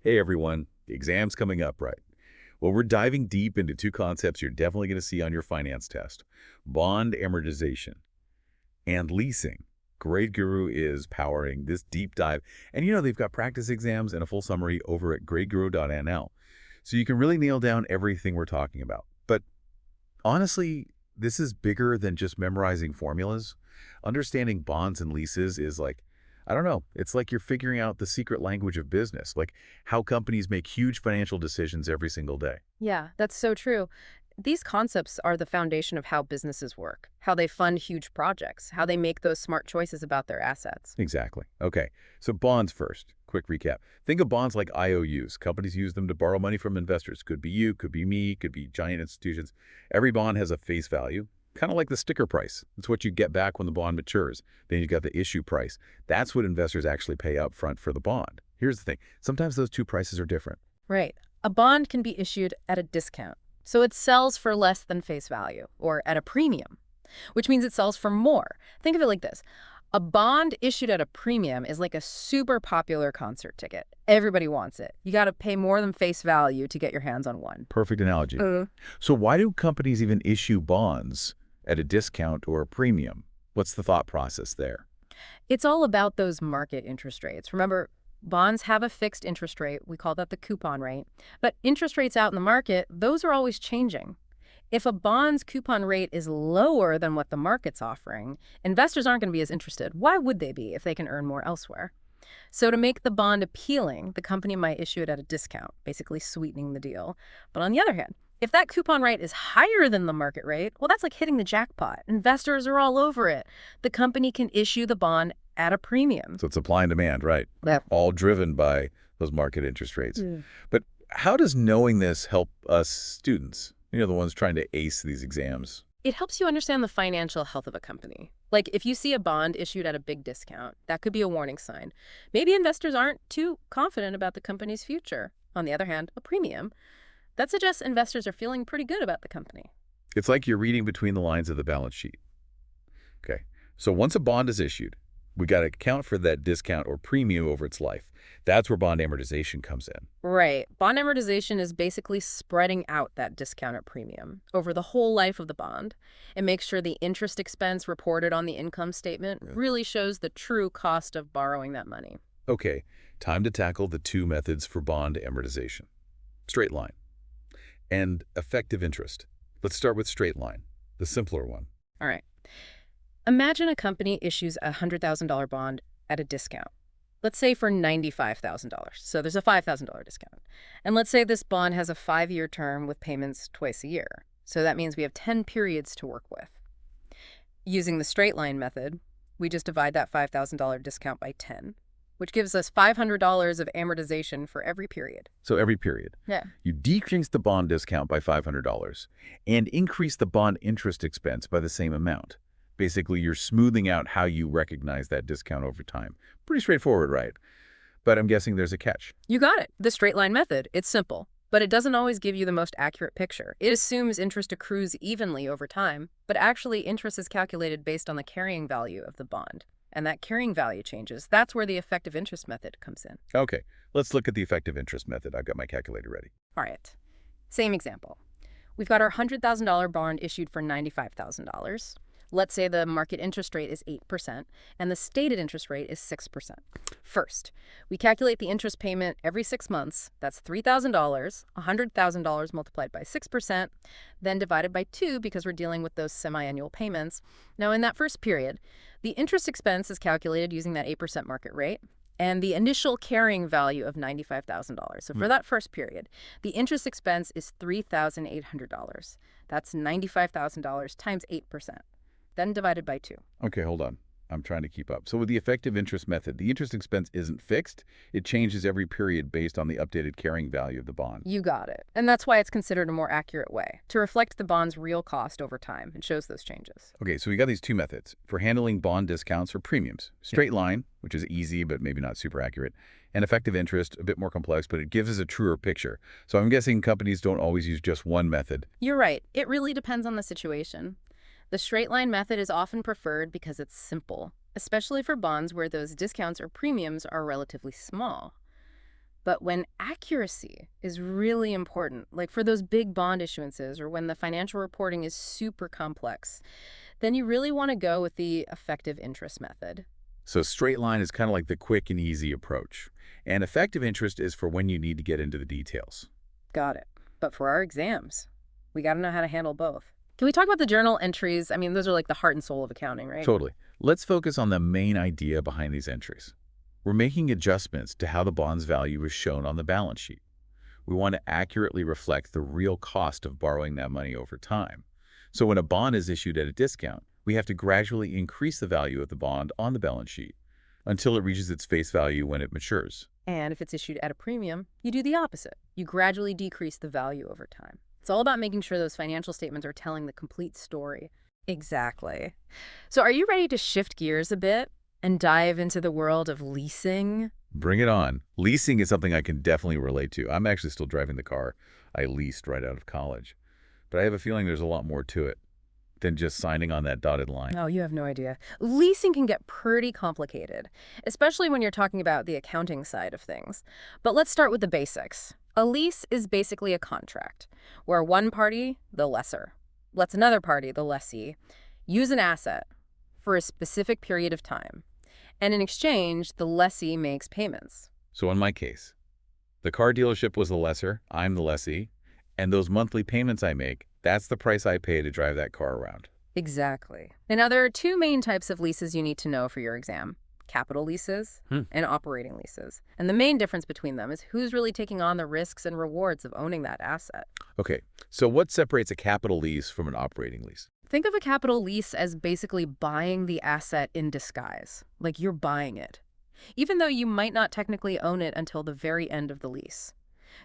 Hey everyone, the exam's coming up, right? Well, we're diving deep into two concepts you're definitely going to see on your finance test. Bond amortization and leasing. Grade Guru is powering this deep dive. And they've got practice exams and a full summary over at gradeguru.nl. So you can really nail down everything we're talking about. But honestly, this is bigger than just memorizing formulas. Understanding bonds and leases is like, I don't know, it's like you're figuring out the secret language of business, like how companies make huge financial decisions every single day. Yeah, that's so true. These concepts are the foundation of how businesses work, how they fund huge projects, how they make those smart choices about their assets. Exactly. Okay, so bonds first. Quick recap. Think of bonds like IOUs. Companies use them to borrow money from investors. Could be you, could be me, could be giant institutions. Every bond has a face value, kind of like the sticker price. It's what you get back when the bond matures. Then you got the issue price. That's what investors actually pay up front for the bond. Here's the thing. Sometimes those two prices are different. Right. A bond can be issued at a discount, so it sells for less than face value, or at a premium, which means it sells for more. Think of it like this. A bond issued at a premium is like a super popular concert ticket. Everybody wants it. You got to pay more than face value to get your hands on one. Perfect analogy. So why do companies even issue bonds at a discount or a premium? What's the thought process there? It's all about those market interest rates. Remember, bonds have a fixed interest rate. We call that the coupon rate. But interest rates out in the market, those are always changing. If a bond's coupon rate is lower than what the market's offering, investors aren't going to be as interested. Why would they be if they can earn more elsewhere? So to make the bond appealing, the company might issue it at a discount, basically sweetening the deal. But on the other hand, if that coupon rate is higher than the market rate, well, that's like hitting the jackpot. Investors are all over it. The company can issue the bond at a premium. So it's supply and demand, right? Yeah. All driven by those market interest rates. Mm. But how does knowing this help us students? The ones trying to ace these exams. It helps you understand the financial health of a company. Like if you see a bond issued at a big discount, that could be a warning sign. Maybe investors aren't too confident about the company's future. On the other hand, a premium, that suggests investors are feeling pretty good about the company. It's like you're reading between the lines of the balance sheet. Okay. So once a bond is issued, we got to account for that discount or premium over its life. That's where bond amortization comes in. Right. Bond amortization is basically spreading out that discount or premium over the whole life of the bond. It makes sure the interest expense reported on the income statement really shows the true cost of borrowing that money. Okay, time to tackle the two methods for bond amortization. Straight line and effective interest. Let's start with straight line, the simpler one. All right. Imagine a company issues a $100,000 bond at a discount. Let's say for $95,000. So there's a $5,000 discount. And let's say this bond has a 5-year term with payments twice a year. So that means we have 10 periods to work with. Using the straight line method, we just divide that $5,000 discount by 10, which gives us $500 of amortization for every period. So every period. Yeah. You decrease the bond discount by $500 and increase the bond interest expense by the same amount. Basically, you're smoothing out how you recognize that discount over time. Pretty straightforward, right? But I'm guessing there's a catch. You got it. The straight line method. It's simple, but it doesn't always give you the most accurate picture. It assumes interest accrues evenly over time, but actually interest is calculated based on the carrying value of the bond. And that carrying value changes. That's where the effective interest method comes in. Okay, let's look at the effective interest method. I've got my calculator ready. All right. Same example. We've got our $100,000 bond issued for $95,000. Let's say the market interest rate is 8% and the stated interest rate is 6%. First, we calculate the interest payment every 6 months. That's $3,000, $100,000 multiplied by 6%, then divided by 2 because we're dealing with those semi-annual payments. Now, in that first period, the interest expense is calculated using that 8% market rate and the initial carrying value of $95,000. So for that first period, the interest expense is $3,800. That's $95,000 times 8%. Then divided by 2. Okay, hold on. I'm trying to keep up. So with the effective interest method, the interest expense isn't fixed. It changes every period based on the updated carrying value of the bond. You got it. And that's why it's considered a more accurate way to reflect the bond's real cost over time. It shows those changes. Okay, so we got these two methods for handling bond discounts or premiums. Straight line, which is easy but maybe not super accurate, and effective interest, a bit more complex, but it gives us a truer picture. So I'm guessing companies don't always use just one method. You're right. It really depends on the situation. The straight line method is often preferred because it's simple, especially for bonds where those discounts or premiums are relatively small. But when accuracy is really important, like for those big bond issuances or when the financial reporting is super complex, then you really want to go with the effective interest method. So straight line is kind of like the quick and easy approach. And effective interest is for when you need to get into the details. Got it. But for our exams, we got to know how to handle both. Can we talk about the journal entries? I mean, those are like the heart and soul of accounting, right? Totally. Let's focus on the main idea behind these entries. We're making adjustments to how the bond's value is shown on the balance sheet. We want to accurately reflect the real cost of borrowing that money over time. So when a bond is issued at a discount, we have to gradually increase the value of the bond on the balance sheet until it reaches its face value when it matures. And if it's issued at a premium, you do the opposite. You gradually decrease the value over time. It's all about making sure those financial statements are telling the complete story. Exactly. So are you ready to shift gears a bit and dive into the world of leasing? Bring it on. Leasing is something I can definitely relate to. I'm actually still driving the car I leased right out of college. But I have a feeling there's a lot more to it than just signing on that dotted line. Oh, you have no idea. Leasing can get pretty complicated, especially when you're talking about the accounting side of things. But let's start with the basics. A lease is basically a contract where one party, the lessor, lets another party, the lessee, use an asset for a specific period of time. And in exchange, the lessee makes payments. So in my case, the car dealership was the lessor, I'm the lessee, and those monthly payments I make, that's the price I pay to drive that car around. Exactly. And now there are two main types of leases you need to know for your exam: capital leases and operating leases. And the main difference between them is who's really taking on the risks and rewards of owning that asset. Okay, so what separates a capital lease from an operating lease? Think of a capital lease as basically buying the asset in disguise, like you're buying it, even though you might not technically own it until the very end of the lease.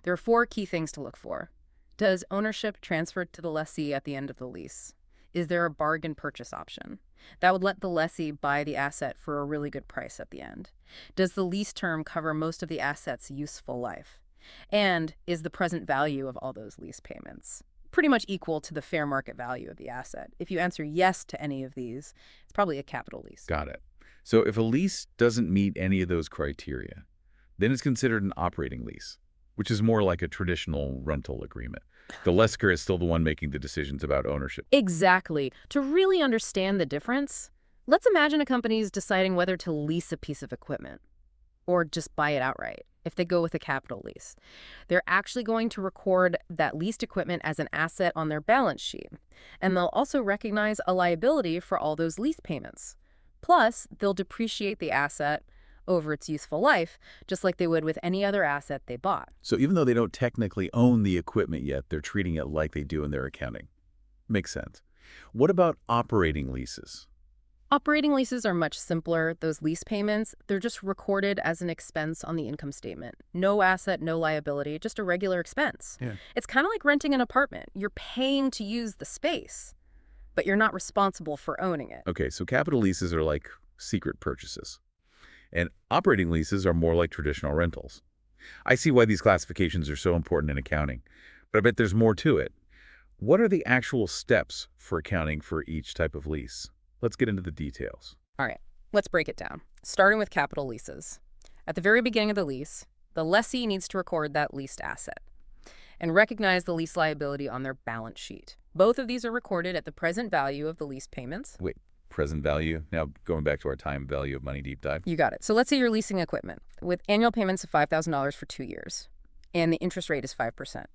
There are four key things to look for. Does ownership transfer to the lessee at the end of the lease? Is there a bargain purchase option? That would let the lessee buy the asset for a really good price at the end. Does the lease term cover most of the asset's useful life? And is the present value of all those lease payments pretty much equal to the fair market value of the asset? If you answer yes to any of these, it's probably a capital lease. Got it. So if a lease doesn't meet any of those criteria, then it's considered an operating lease, which is more like a traditional rental agreement. The lessor is still the one making the decisions about ownership. Exactly. To really understand the difference, let's imagine a company is deciding whether to lease a piece of equipment or just buy it outright. If they go with a capital lease, they're actually going to record that leased equipment as an asset on their balance sheet. And they'll also recognize a liability for all those lease payments. Plus, they'll depreciate the asset over its useful life, just like they would with any other asset they bought. So even though they don't technically own the equipment yet, they're treating it like they do in their accounting. Makes sense. What about operating leases? Operating leases are much simpler. Those lease payments, they're just recorded as an expense on the income statement. No asset, no liability, just a regular expense. Yeah. It's kind of like renting an apartment. You're paying to use the space, but you're not responsible for owning it. Okay, so capital leases are like secret purchases, and operating leases are more like traditional rentals. I see why these classifications are so important in accounting, but I bet there's more to it. What are the actual steps for accounting for each type of lease? Let's get into the details. All right, let's break it down. Starting with capital leases. At the very beginning of the lease, the lessee needs to record that leased asset and recognize the lease liability on their balance sheet. Both of these are recorded at the present value of the lease payments. Wait, present value? Now going back to our time value of money deep dive. You got it. So let's say you're leasing equipment with annual payments of $5,000 for 2 years, and the interest rate is 5%.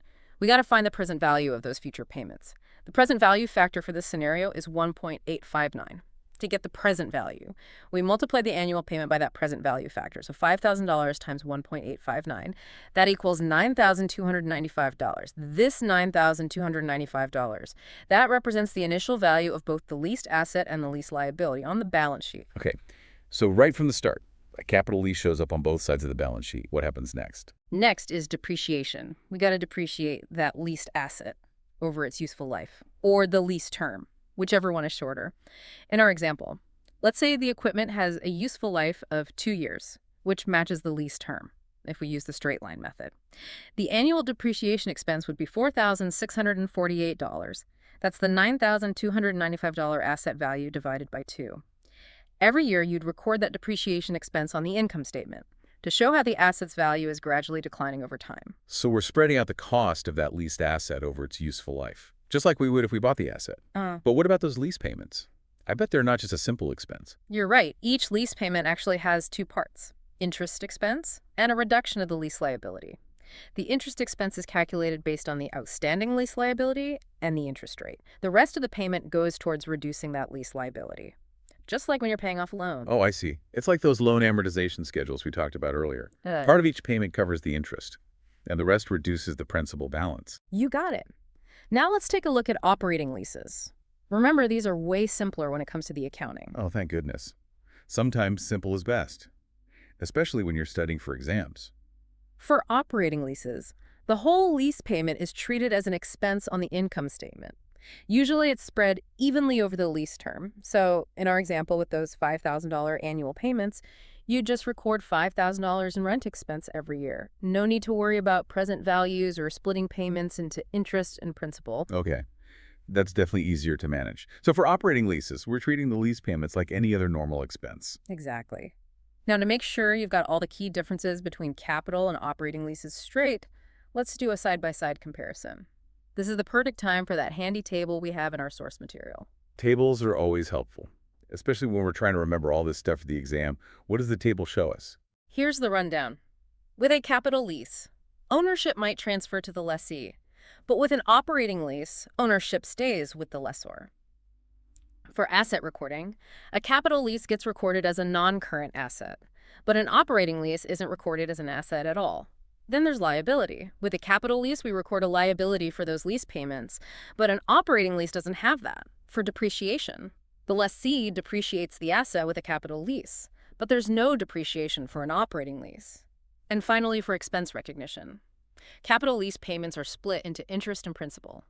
We got to find the present value of those future payments. The present value factor for this scenario is 1.859. To get the present value, we multiply the annual payment by that present value factor. So $5,000 times 1.859, that equals $9,295. This $9,295, that represents the initial value of both the leased asset and the lease liability on the balance sheet. Okay, so right from the start, a capital lease shows up on both sides of the balance sheet. What happens next? Next is depreciation. We got to depreciate that leased asset over its useful life, or the lease term, whichever one is shorter. In our example, let's say the equipment has a useful life of 2 years, which matches the lease term, if we use the straight line method. The annual depreciation expense would be $4,648. That's the $9,295 asset value divided by 2. Every year, you'd record that depreciation expense on the income statement. to show how the asset's value is gradually declining over time. So we're spreading out the cost of that leased asset over its useful life, just like we would if we bought the asset. But what about those lease payments? I bet they're not just a simple expense. You're right. Each lease payment actually has two parts: interest expense and a reduction of the lease liability. The interest expense is calculated based on the outstanding lease liability and the interest rate. The rest of the payment goes towards reducing that lease liability, just like when you're paying off a loan. Oh, I see. It's like those loan amortization schedules we talked about earlier. Uh, Part of each payment covers the interest, and the rest reduces the principal balance. You got it. Now let's take a look at operating leases. Remember, these are way simpler when it comes to the accounting. Oh, thank goodness. Sometimes simple is best, especially when you're studying for exams. For operating leases, the whole lease payment is treated as an expense on the income statement. Usually it's spread evenly over the lease term. So in our example with those $5,000 annual payments, you just record $5,000 in rent expense every year. No need to worry about present values or splitting payments into interest and principal. Okay, that's definitely easier to manage. So for operating leases, we're treating the lease payments like any other normal expense. Exactly. Now, to make sure you've got all the key differences between capital and operating leases straight, let's do a side-by-side comparison. This is the perfect time for that handy table we have in our source material. Tables are always helpful, especially when we're trying to remember all this stuff for the exam. What does the table show us? Here's the rundown. With a capital lease, ownership might transfer to the lessee, but with an operating lease, ownership stays with the lessor. For asset recording, a capital lease gets recorded as a non-current asset, but an operating lease isn't recorded as an asset at all. Then there's liability. With a capital lease, we record a liability for those lease payments, but an operating lease doesn't have that. For depreciation, the lessee depreciates the asset with a capital lease, but there's no depreciation for an operating lease. And finally, for expense recognition, capital lease payments are split into interest and principal.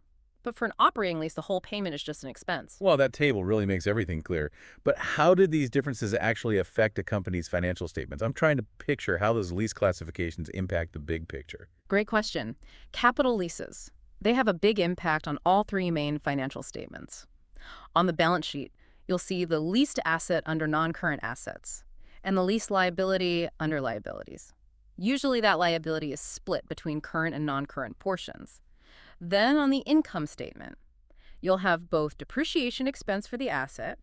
But for an operating lease, the whole payment is just an expense. Well, that table really makes everything clear. But how did these differences actually affect a company's financial statements? I'm trying to picture how those lease classifications impact the big picture. Great question. Capital leases. They have a big impact on all three main financial statements. On the balance sheet, you'll see the leased asset under non-current assets and the lease liability under liabilities. Usually that liability is split between current and non-current portions. Then on the income statement, you'll have both depreciation expense for the asset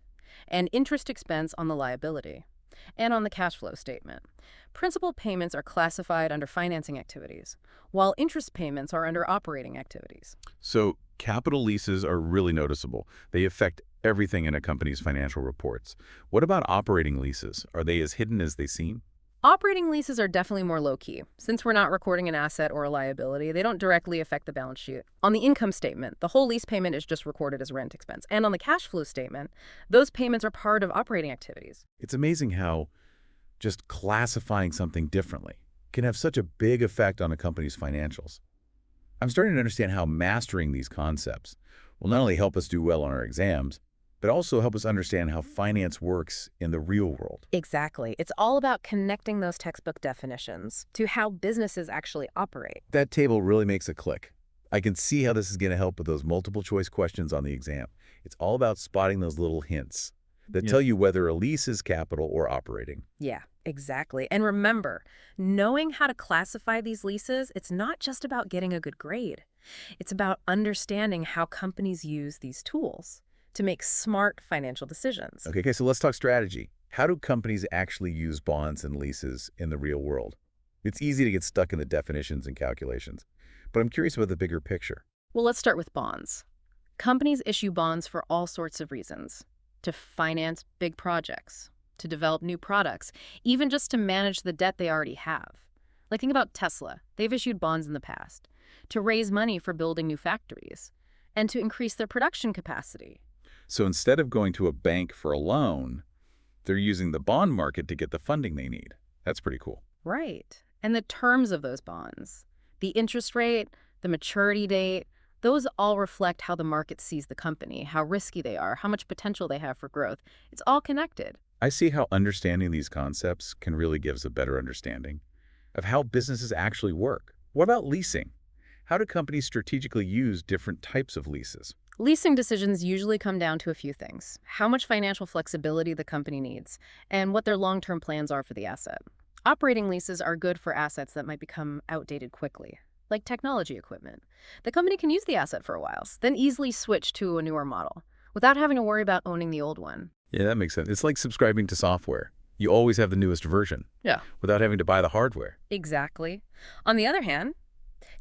and interest expense on the liability. And on the cash flow statement, principal payments are classified under financing activities, while interest payments are under operating activities. So capital leases are really noticeable. They affect everything in a company's financial reports. What about operating leases? Are they as hidden as they seem? Operating leases are definitely more low-key. Since we're not recording an asset or a liability, they don't directly affect the balance sheet. On the income statement, the whole lease payment is just recorded as rent expense. And on the cash flow statement, those payments are part of operating activities. It's amazing how just classifying something differently can have such a big effect on a company's financials. I'm starting to understand how mastering these concepts will not only help us do well on our exams, but also help us understand how finance works in the real world. Exactly. It's all about connecting those textbook definitions to how businesses actually operate. That table really makes a click. I can see how this is going to help with those multiple choice questions on the exam. It's all about spotting those little hints that tell you whether a lease is capital or operating. Yeah, exactly. And remember, knowing how to classify these leases, it's not just about getting a good grade. It's about understanding how companies use these tools to make smart financial decisions. Okay, so let's talk strategy. How do companies actually use bonds and leases in the real world? It's easy to get stuck in the definitions and calculations, but I'm curious about the bigger picture. Well, let's start with bonds. Companies issue bonds for all sorts of reasons: to finance big projects, to develop new products, even just to manage the debt they already have. Like, think about Tesla. They've issued bonds in the past to raise money for building new factories and to increase their production capacity. So instead of going to a bank for a loan, they're using the bond market to get the funding they need. That's pretty cool. Right. And the terms of those bonds, the interest rate, the maturity date, those all reflect how the market sees the company, how risky they are, how much potential they have for growth. It's all connected. I see how understanding these concepts can really give us a better understanding of how businesses actually work. What about leasing? How do companies strategically use different types of leases? Leasing decisions usually come down to a few things: how much financial flexibility the company needs, and what their long-term plans are for the asset. Operating leases are good for assets that might become outdated quickly, like technology equipment. The company can use the asset for a while, then easily switch to a newer model without having to worry about owning the old one. Yeah, that makes sense. It's like subscribing to software. You always have the newest version Yeah. without having to buy the hardware. Exactly. On the other hand,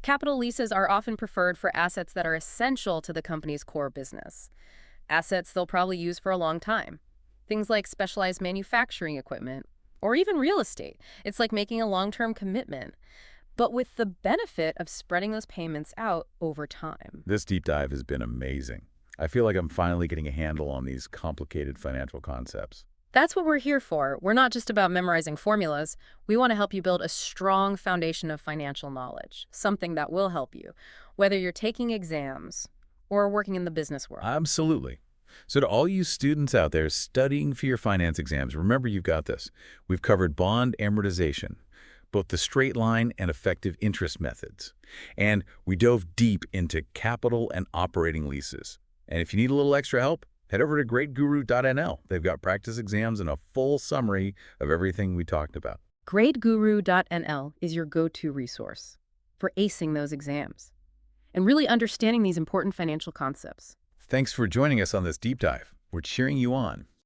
capital leases are often preferred for assets that are essential to the company's core business. Assets they'll probably use for a long time. Things like specialized manufacturing equipment or even real estate. It's like making a long-term commitment, but with the benefit of spreading those payments out over time. This deep dive has been amazing. I feel like I'm finally getting a handle on these complicated financial concepts. That's what we're here for. We're not just about memorizing formulas. We want to help you build a strong foundation of financial knowledge, something that will help you, whether you're taking exams or working in the business world. Absolutely. So to all you students out there studying for your finance exams, remember you've got this. We've covered bond amortization, both the straight line and effective interest methods. And we dove deep into capital and operating leases. And if you need a little extra help, head over to gradeguru.nl. They've got practice exams and a full summary of everything we talked about. Gradeguru.nl is your go-to resource for acing those exams and really understanding these important financial concepts. Thanks for joining us on this deep dive. We're cheering you on.